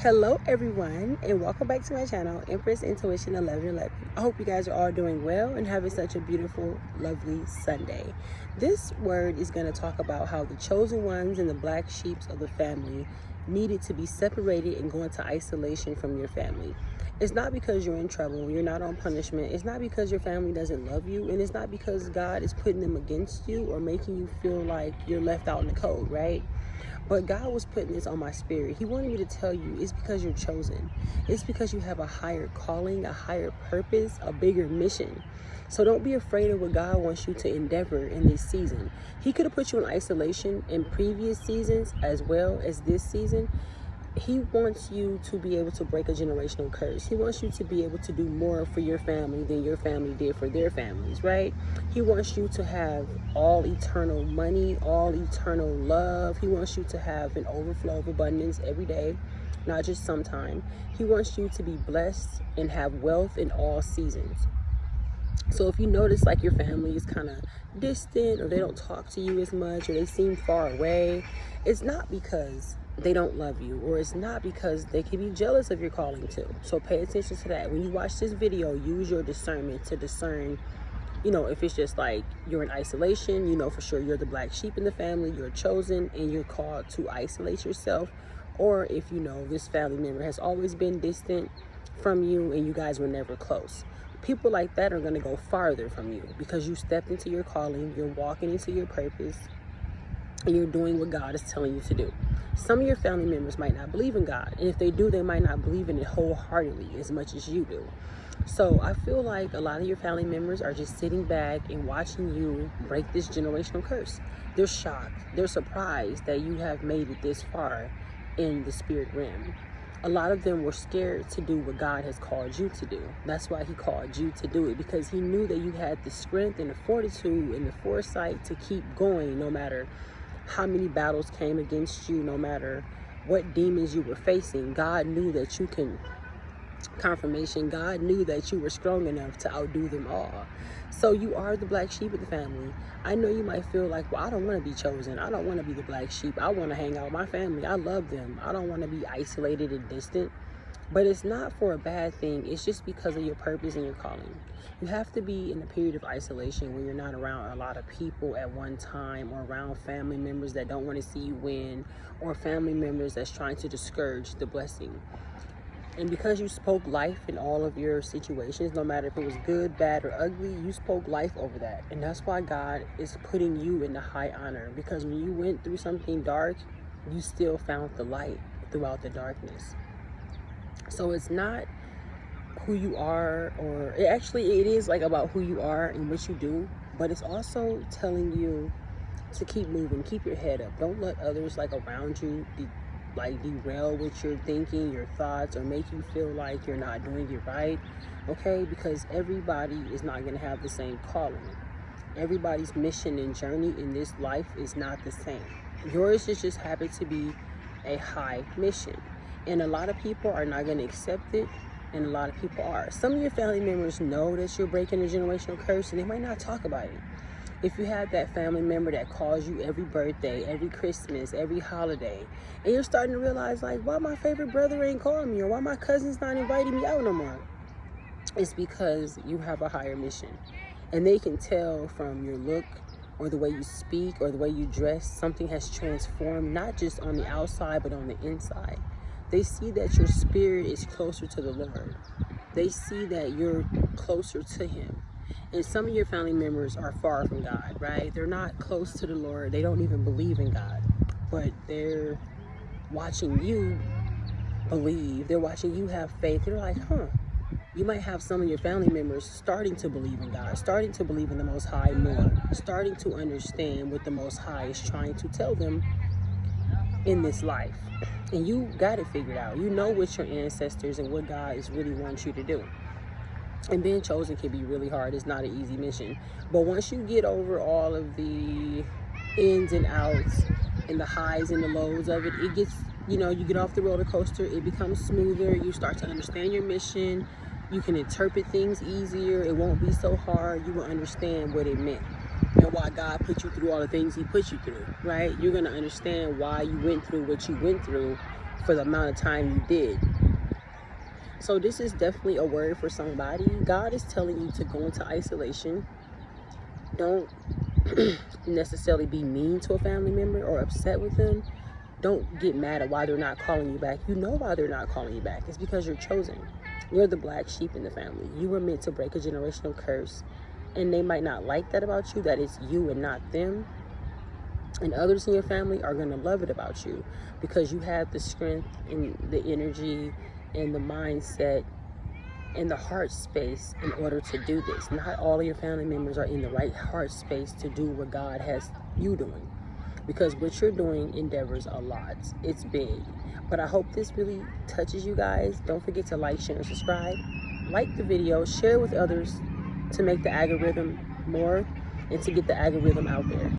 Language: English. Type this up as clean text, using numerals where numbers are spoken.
Hello everyone, and welcome back to my channel, Empress Intuition 1111. I hope you guys are all doing well and having such a beautiful, lovely Sunday. This word is going to talk about how the chosen ones and the black sheep of the family needed to be separated and go into isolation from your family. It's not because you're in trouble, you're not on punishment, it's not because your family doesn't love you, and it's not because God is putting them against you or making you feel like you're left out in the cold, right? But God was putting this on my spirit. He wanted me to tell you it's because you're chosen. It's because you have a higher calling, a higher purpose, a bigger mission. So don't be afraid of what God wants you to endeavor in this season. He could have put you in isolation in previous seasons as well as this season. He wants you to be able to break a generational curse. He wants you to be able to do more for your family than your family did for their families, right? He wants you to have all eternal money, all eternal love. He wants you to have an overflow of abundance every day, not just sometime. He wants you to be blessed and have wealth in all seasons. So if you notice like your family is kind of distant, or they don't talk to you as much, or they seem far away, it's not because they don't love you, or it's not because they can be jealous of your calling too. So pay attention to that. When you watch this video, use your discernment to discern, if it's just like you're in isolation, for sure you're the black sheep in the family, you're chosen and you're called to isolate yourself. Or if this family member has always been distant from you and you guys were never close. People like that are going to go farther from you because you stepped into your calling, you're walking into your purpose, and you're doing what God is telling you to do. Some of your family members might not believe in God, and if they do, they might not believe in it wholeheartedly as much as you do. So I feel like a lot of your family members are just sitting back and watching you break this generational curse. They're shocked, they're surprised that you have made it this far in the spirit realm. A lot of them were scared to do what God has called you to do. That's why he called you to do it, because he knew that you had the strength and the fortitude and the foresight to keep going no matter how many battles came against you, no matter what demons you were facing. God knew that you can confirmation. God knew that you were strong enough to outdo them all. So you are the black sheep of the family. I know you might feel like, well, I don't want to be chosen. I don't want to be the black sheep. I want to hang out with my family. I love them. I don't want to be isolated and distant. But it's not for a bad thing. It's just because of your purpose and your calling. You have to be in a period of isolation where you're not around a lot of people at one time, or around family members that don't want to see you win, or family members that's trying to discourage the blessing. And because you spoke life in all of your situations, no matter if it was good, bad, or ugly, you spoke life over that. And that's why God is putting you in the high honor. Because when you went through something dark, you still found the light throughout the darkness. So it's not who you are, or it is like about who you are and what you do. But it's also telling you to keep moving, keep your head up. Don't let others like around you derail what you're thinking, your thoughts, or make you feel like you're not doing it right. Okay, because everybody is not going to have the same calling. Everybody's mission and journey in this life is not the same. Yours is just happen to be a high mission, and a lot of people are not going to accept it, and a lot of people are. Some of your family members know that you're breaking a generational curse, and they might not talk about it. If you have that family member that calls you every birthday, every Christmas, every holiday, and you're starting to realize, like, why my favorite brother ain't calling me, or why my cousin's not inviting me out no more, it's because you have a higher mission. And they can tell from your look, or the way you speak, or the way you dress, something has transformed, not just on the outside, but on the inside. They see that your spirit is closer to the Lord. They see that you're closer to him. And some of your family members are far from God, right? They're not close to the Lord. They don't even believe in God. But they're watching you believe. They're watching you have faith. They're like, you might have some of your family members starting to believe in God, starting to believe in the Most High more, starting to understand what the Most High is trying to tell them in this life. And you got it figured out. You know what your ancestors and what God is really wants you to do. And being chosen can be really hard. It's not an easy mission. But once you get over all of the ins and outs and the highs and the lows of it, it gets, you get off the roller coaster, it becomes smoother. You start to understand your mission. You can interpret things easier. It won't be so hard. You will understand what it meant and why God put you through all the things he put you through, right? You're going to understand why you went through what you went through for the amount of time you did. So this is definitely a word for somebody. God is telling you to go into isolation. Don't necessarily be mean to a family member or upset with them. Don't get mad at why they're not calling you back. You know why they're not calling you back. It's because you're chosen. You're the black sheep in the family. You were meant to break a generational curse. And they might not like that about you, that it's you and not them. And others in your family are going to love it about you because you have the strength and the energy and the mindset and the heart space in order to do this. Not all of your family members are in the right heart space to do what God has you doing, because what you're doing endeavors a lot. It's big. But I hope this really touches you guys. Don't forget to like, share, and subscribe. Like the video, share it with others to make the algorithm more and to get the algorithm out there.